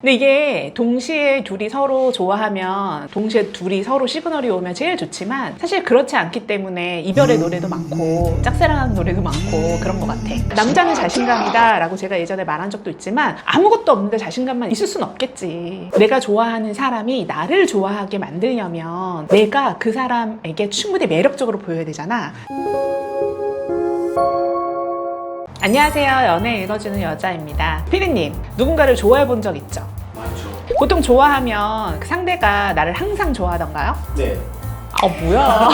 근데 이게 동시에 둘이 서로 좋아하면, 동시에 둘이 서로 시그널이 오면 제일 좋지만 사실 그렇지 않기 때문에 이별의 노래도 많고 짝사랑하는 노래도 많고 그런 것 같아. 남자는 자신감이다 라고 제가 예전에 말한 적도 있지만 아무것도 없는데 자신감만 있을 순 없겠지. 내가 좋아하는 사람이 나를 좋아하게 만들려면 내가 그 사람에게 충분히 매력적으로 보여야 되잖아. 안녕하세요. 연애 읽어주는 여자입니다. 피디님, 누군가를 좋아해 본 적 있죠? 많죠. 보통 좋아하면 그 상대가 나를 항상 좋아하던가요? 네. 뭐야.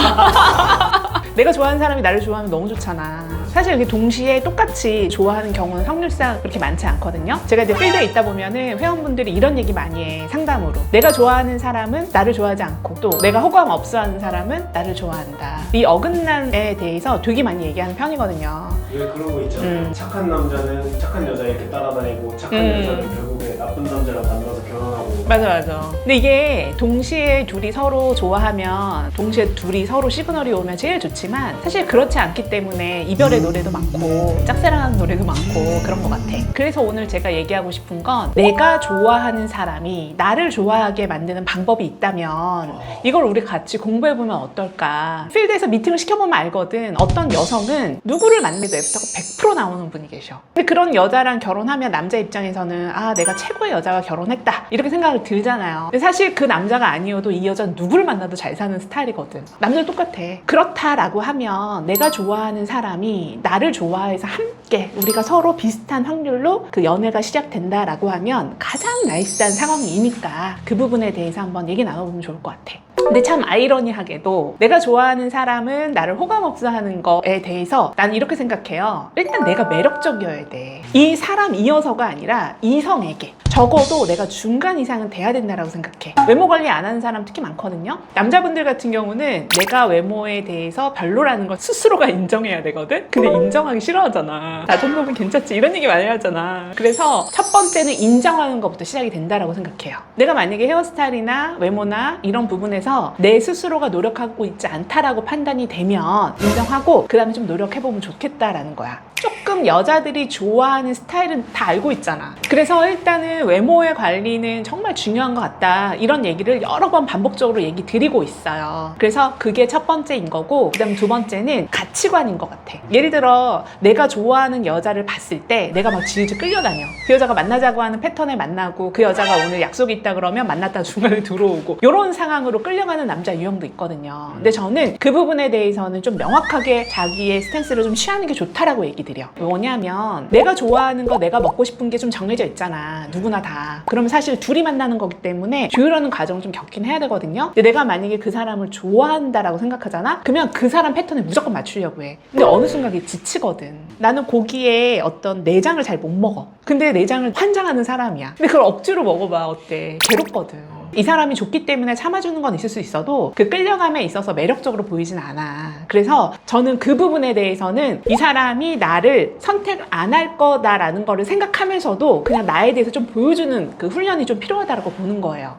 내가 좋아하는 사람이 나를 좋아하면 너무 좋잖아. 사실 이렇게 동시에 똑같이 좋아하는 경우는 확률상 그렇게 많지 않거든요. 제가 이제 필드에 있다 보면은 회원분들이 이런 얘기 많이 해, 상담으로. 내가 좋아하는 사람은 나를 좋아하지 않고, 또 내가 호감 없어 하는 사람은 나를 좋아한다. 이 어긋남에 대해서 되게 많이 얘기하는 편이거든요. 왜 그런 거 있잖아요. 착한 남자는 착한 여자 이렇게 따라다니고 착한 여자는 결국에 나쁜 남자랑 만나서 결혼하고. 맞아. 근데 이게 동시에 둘이 서로 좋아하면, 동시에 둘이 서로 시그널이 오면 제일 좋지만 사실 그렇지 않기 때문에 이별의 노래도 많고 짝사랑하는 노래도 많고 그런 것 같아. 그래서 오늘 제가 얘기하고 싶은 건, 내가 좋아하는 사람이 나를 좋아하게 만드는 방법이 있다면 이걸 우리 같이 공부해보면 어떨까. 필드에서 미팅을 시켜보면 알거든. 어떤 여성은 누구를 만나도 애프터가 100% 나오는 분이 계셔. 근데 그런 여자랑 결혼하면 남자 입장에서는 아, 내가 최고의 여자와 결혼했다 이렇게 생각이 들잖아요. 근데 사실 그 남자가 아니어도 이 여자는 누구를 만나도 잘 사는 스타일이거든. 남자도 똑같아. 그렇다라고 하면 내가 좋아하는 사람이 나를 좋아해서 함께 우리가 서로 비슷한 확률로 그 연애가 시작된다라고 하면 가장 나이스한 상황이니까 그 부분에 대해서 한번 얘기 나눠보면 좋을 것 같아. 근데 참 아이러니하게도 내가 좋아하는 사람은 나를 호감 없어 하는 거에 대해서 난 이렇게 생각해요. 일단 내가 매력적이어야 돼. 이 사람이어서가 아니라 이성에게 적어도 내가 중간 이상은 돼야 된다고 생각해. 외모 관리 안 하는 사람 특히 많거든요. 남자분들 같은 경우는 내가 외모에 대해서 별로라는 걸 스스로가 인정해야 되거든. 근데 인정하기 싫어하잖아. 나 정도면 괜찮지 이런 얘기 많이 하잖아. 그래서 첫 번째는 인정하는 것부터 시작이 된다고 생각해요. 내가 만약에 헤어스타일이나 외모나 이런 부분에서 내 스스로가 노력하고 있지 않다라고 판단이 되면 인정하고 그 다음에 좀 노력해보면 좋겠다라는 거야. 조금 여자들이 좋아하는 스타일은 다 알고 있잖아. 그래서 일단은 외모의 관리는 정말 중요한 것 같다, 이런 얘기를 여러 번 반복적으로 얘기 드리고 있어요. 그래서 그게 첫 번째인 거고, 그 다음 두 번째는 가치관인 것 같아. 예를 들어 내가 좋아하는 여자를 봤을 때 내가 막 질질 끌려다녀. 그 여자가 만나자고 하는 패턴에 만나고, 그 여자가 오늘 약속이 있다 그러면 만났다가 중간에 들어오고, 이런 상황으로 끌려가는 남자 유형도 있거든요. 근데 저는 그 부분에 대해서는 좀 명확하게 자기의 스탠스를 좀 취하는 게 좋다라고 얘기 드려. 뭐냐면 내가 좋아하는 거, 내가 먹고 싶은 게 좀 정해져 있잖아. 누구나 다. 그러면 사실 둘이 만나는 거기 때문에 조율하는 과정을 좀 겪긴 해야 되거든요. 근데 내가 만약에 그 사람을 좋아한다라고 생각하잖아? 그러면 그 사람 패턴에 무조건 맞추려고 해. 근데 어느 순간 그게 지치거든. 나는 고기에 어떤 내장을 잘 못 먹어. 근데 내장을 환장하는 사람이야. 근데 그걸 억지로 먹어봐. 어때? 괴롭거든. 이 사람이 좋기 때문에 참아주는 건 있을 수 있어도 그 끌려감에 있어서 매력적으로 보이진 않아. 그래서 저는 그 부분에 대해서는 이 사람이 나를 선택 안 할 거다라는 거를 생각하면서도 그냥 나에 대해서 좀 보여주는 그 훈련이 좀 필요하다고 보는 거예요.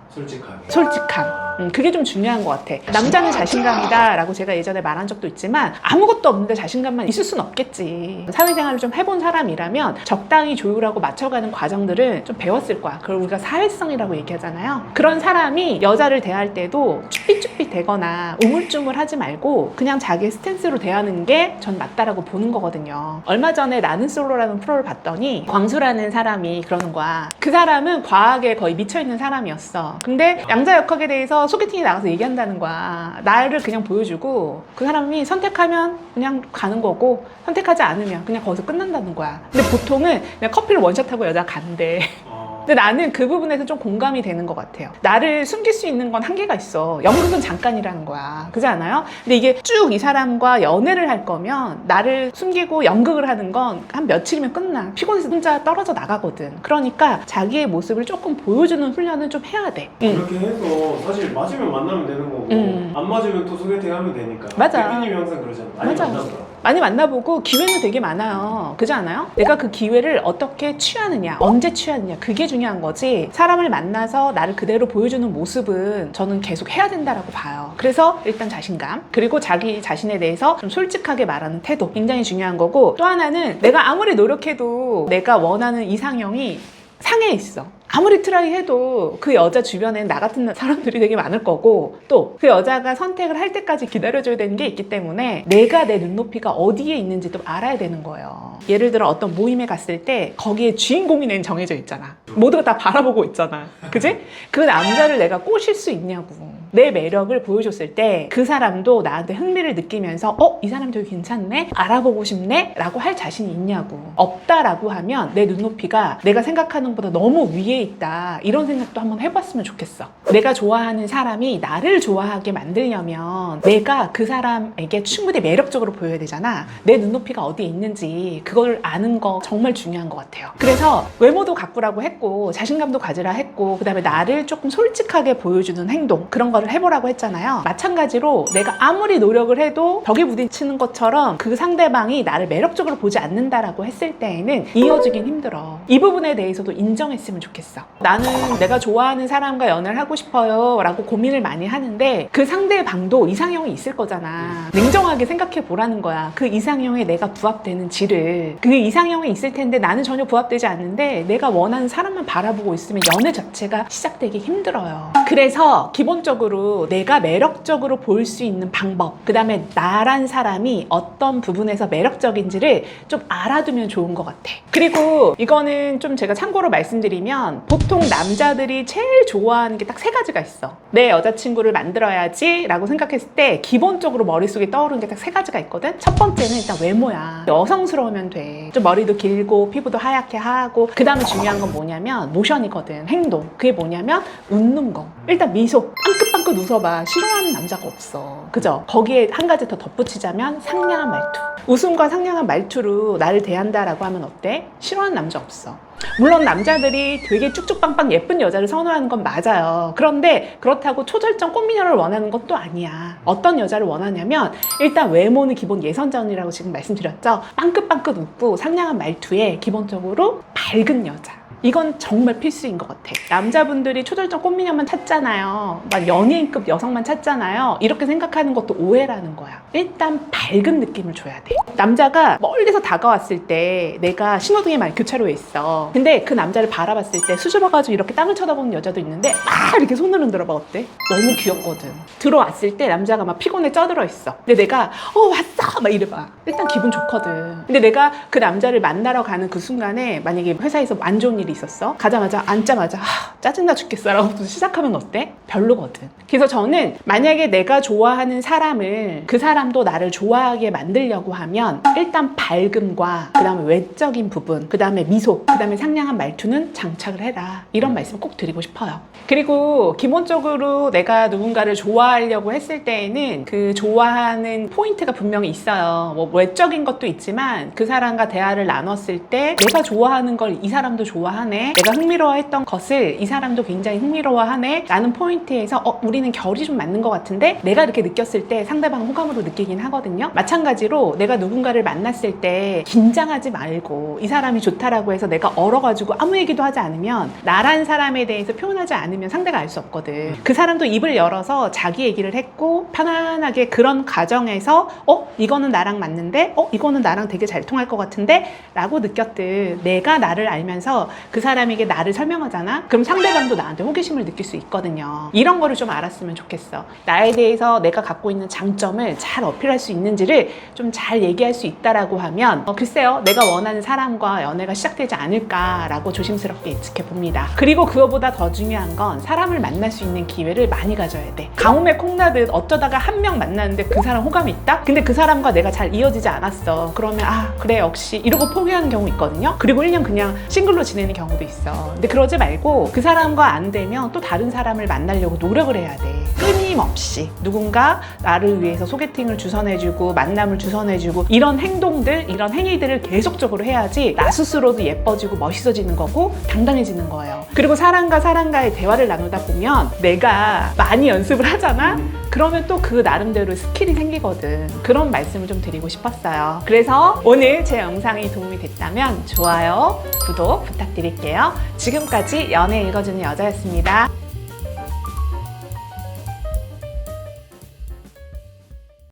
솔직함. 그게 좀 중요한 것 같아. 남자는 자신감이다 라고 제가 예전에 말한 적도 있지만 아무것도 없는데 자신감만 있을 순 없겠지. 사회생활을 좀 해본 사람이라면 적당히 조율하고 맞춰가는 과정들은 좀 배웠을 거야. 그걸 우리가 사회성이라고 얘기하잖아요. 그런 사람이 여자를 대할 때도 쭈삣쭈삣 되거나 우물쭈물하지 말고 그냥 자기의 스탠스로 대하는 게 전 맞다라고 보는 거거든요. 얼마 전에 나는 솔로라는 프로를 봤더니 광수라는 사람이 그러는 거야. 그 사람은 과학에 거의 미쳐있는 사람이었어. 근데 양자역학에 대해서 소개팅에 나가서 얘기한다는 거야. 나를 그냥 보여주고 그 사람이 선택하면 그냥 가는 거고 선택하지 않으면 그냥 거기서 끝난다는 거야. 근데 보통은 그냥 커피를 원샷하고 여자가 간대. 근데 나는 그 부분에서 좀 공감이 되는 것 같아요. 나를 숨길 수 있는 건 한계가 있어. 연극은 잠깐이라는 거야. 그렇지 않아요? 근데 이게 쭉 이 사람과 연애를 할 거면 나를 숨기고 연극을 하는 건 한 며칠이면 끝나. 피곤해서 혼자 떨어져 나가거든. 그러니까 자기의 모습을 조금 보여주는 훈련은 좀 해야 돼. 그렇게 해서 사실 맞으면 만나면 되는 거고 안 맞으면 또 소개팅 하면 되니까. 맞아. 대표님이 항상 그러잖아. 맞아. 많이 만나보고 기회는 되게 많아요. 그렇지 않아요? 내가 그 기회를 어떻게 취하느냐, 언제 취하느냐, 그게 중요한 거지. 사람을 만나서 나를 그대로 보여주는 모습은 저는 계속 해야 된다라고 봐요. 그래서 일단 자신감, 그리고 자기 자신에 대해서 좀 솔직하게 말하는 태도, 굉장히 중요한 거고, 또 하나는 내가 아무리 노력해도 내가 원하는 이상형이 상해 있어. 아무리 트라이 해도 그 여자 주변엔 나 같은 사람들이 되게 많을 거고 또 그 여자가 선택을 할 때까지 기다려줘야 되는 게 있기 때문에 내가 내 눈높이가 어디에 있는지도 알아야 되는 거예요. 예를 들어 어떤 모임에 갔을 때 거기에 주인공이 낸 정해져 있잖아. 모두가 다 바라보고 있잖아. 그지? 그 남자를 내가 꼬실 수 있냐고. 내 매력을 보여줬을 때 그 사람도 나한테 흥미를 느끼면서 이 사람 되게 괜찮네? 알아보고 싶네? 라고 할 자신이 있냐고. 없다라고 하면 내 눈높이가 내가 생각하는 것보다 너무 위에 있다. 이런 생각도 한번 해봤으면 좋겠어. 내가 좋아하는 사람이 나를 좋아하게 만들려면 내가 그 사람에게 충분히 매력적으로 보여야 되잖아. 내 눈높이가 어디에 있는지 그걸 아는 거 정말 중요한 것 같아요. 그래서 외모도 가꾸라고 했고 자신감도 가지라 했고 그 다음에 나를 조금 솔직하게 보여주는 행동 그런 거를 해보라고 했잖아요. 마찬가지로 내가 아무리 노력을 해도 벽에 부딪히는 것처럼 그 상대방이 나를 매력적으로 보지 않는다라고 했을 때에는 이어지긴 힘들어. 이 부분에 대해서도 인정했으면 좋겠어. 나는 내가 좋아하는 사람과 연애를 하고 싶어요 라고 고민을 많이 하는데 그 상대방도 이상형이 있을 거잖아. 냉정하게 생각해 보라는 거야. 그 이상형에 내가 부합되는지를. 그 이상형이 있을 텐데 나는 전혀 부합되지 않는데 내가 원하는 사람만 바라보고 있으면 연애 자체가 시작되기 힘들어요. 그래서 기본적으로 내가 매력적으로 보일 수 있는 방법, 그 다음에 나란 사람이 어떤 부분에서 매력적인지를 좀 알아두면 좋은 것 같아. 그리고 이거는 좀 제가 참고로 말씀드리면 보통 남자들이 제일 좋아하는 게 딱 3가지가 있어. 내 여자친구를 만들어야지 라고 생각했을 때 기본적으로 머릿속에 떠오르는 게 딱 3가지가 있거든. 첫 번째는 일단 외모야. 여성스러우면 돼. 좀 머리도 길고 피부도 하얗게 하고 그 다음에 중요한 건 뭐냐면 모션이거든. 행동. 그게 뭐냐면 웃는 거. 일단 미소. 빵긋빵긋 웃어봐. 싫어하는 남자가 없어. 그죠? 거기에 한 가지 더 덧붙이자면 상냥한 말투. 웃음과 상냥한 말투로 나를 대한다라고 하면 어때? 싫어하는 남자 없어. 물론 남자들이 되게 쭉쭉빵빵 예쁜 여자를 선호하는 건 맞아요. 그런데 그렇다고 초절정 꽃미녀를 원하는 것도 아니야. 어떤 여자를 원하냐면 일단 외모는 기본 예선전이라고 지금 말씀드렸죠. 빵긋빵긋 웃고 상냥한 말투에 기본적으로 밝은 여자. 이건 정말 필수인 것 같아. 남자분들이 초절정 꽃미녀만 찾잖아요. 막 연예인급 여성만 찾잖아요. 이렇게 생각하는 것도 오해라는 거야. 일단 밝은 느낌을 줘야 돼. 남자가 멀리서 다가왔을 때 내가 신호등에 막 교차로에 있어. 근데 그 남자를 바라봤을 때 수줍어가지고 이렇게 땅을 쳐다보는 여자도 있는데 막 이렇게 손을 흔들어봐. 어때? 너무 귀엽거든. 들어왔을 때 남자가 막 피곤에 쪄들어 있어. 근데 내가 왔어! 막 이래봐. 일단 기분 좋거든. 근데 내가 그 남자를 만나러 가는 그 순간에 만약에 회사에서 안 좋은 일이 있었어. 가자마자 앉자마자 짜증나 죽겠어 라고 시작하면 어때? 별로거든. 그래서 저는 만약에 내가 좋아하는 사람을 그 사람도 나를 좋아하게 만들려고 하면 일단 밝음과 그 다음에 외적인 부분, 그 다음에 미소, 그 다음에 상냥한 말투는 장착을 해라. 이런 말씀 꼭 드리고 싶어요. 그리고 기본적으로 내가 누군가를 좋아하려고 했을 때에는 그 좋아하는 포인트가 분명히 있어요. 뭐 외적인 것도 있지만 그 사람과 대화를 나눴을 때 내가 좋아하는 걸 이 사람도 좋아하네, 내가 흥미로워했던 것을 이 사람도 굉장히 흥미로워하네 라는 포인트에서 우리는 결이 좀 맞는 것 같은데 내가 이렇게 느꼈을 때 상대방은 호감으로 느끼긴 하거든요. 마찬가지로 내가 누군가를 만났을 때 긴장하지 말고 이 사람이 좋다라고 해서 내가 얼어가지고 아무 얘기도 하지 않으면 나란 사람에 대해서 표현하지 않으면 상대가 알 수 없거든. 그 사람도 입을 열어서 자기 얘기를 했고 편안하게 그런 과정에서 이거는 나랑 맞는데 이거는 나랑 되게 잘 통할 것 같은데 라고 느꼈듯 내가 나를 알면서 그 사람에게 나를 설명하잖아? 그럼 상대방도 나한테 호기심을 느낄 수 있거든요. 이런 거를 좀 알았으면 좋겠어. 나에 대해서 내가 갖고 있는 장점을 잘 어필할 수 있는지를 좀 잘 얘기할 수 있다라고 하면 글쎄요, 내가 원하는 사람과 연애가 시작되지 않을까라고 조심스럽게 예측해 봅니다. 그리고 그거보다 더 중요한 건 사람을 만날 수 있는 기회를 많이 가져야 돼. 가뭄에 콩나듯 어쩌다가 한 명 만났는데 그 사람 호감이 있다? 근데 그 사람과 내가 잘 이어지지 않았어. 그러면 그래 역시 이러고 포기하는 경우 있거든요. 그리고 1년 그냥 싱글로 지내는 경우도 있어. 근데 그러지 말고 그 사람과 안 되면 또 다른 사람을 만나려고 노력을 해야 돼. 끊임없이 누군가 나를 위해서 소개팅을 주선해주고 만남을 주선해주고 이런 행동들, 이런 행위들을 계속적으로 해야지 나 스스로도 예뻐지고 멋있어지는 거고 당당해지는 거예요. 그리고 사람과 사람과의 대화를 나누다 보면 내가 많이 연습을 하잖아? 그러면 또 그 나름대로 스킬이 생기거든. 그런 말씀을 좀 드리고 싶었어요. 그래서 오늘 제 영상이 도움이 됐다면 좋아요, 구독 부탁드릴게요. 지금까지 연애 읽어주는 여자였습니다.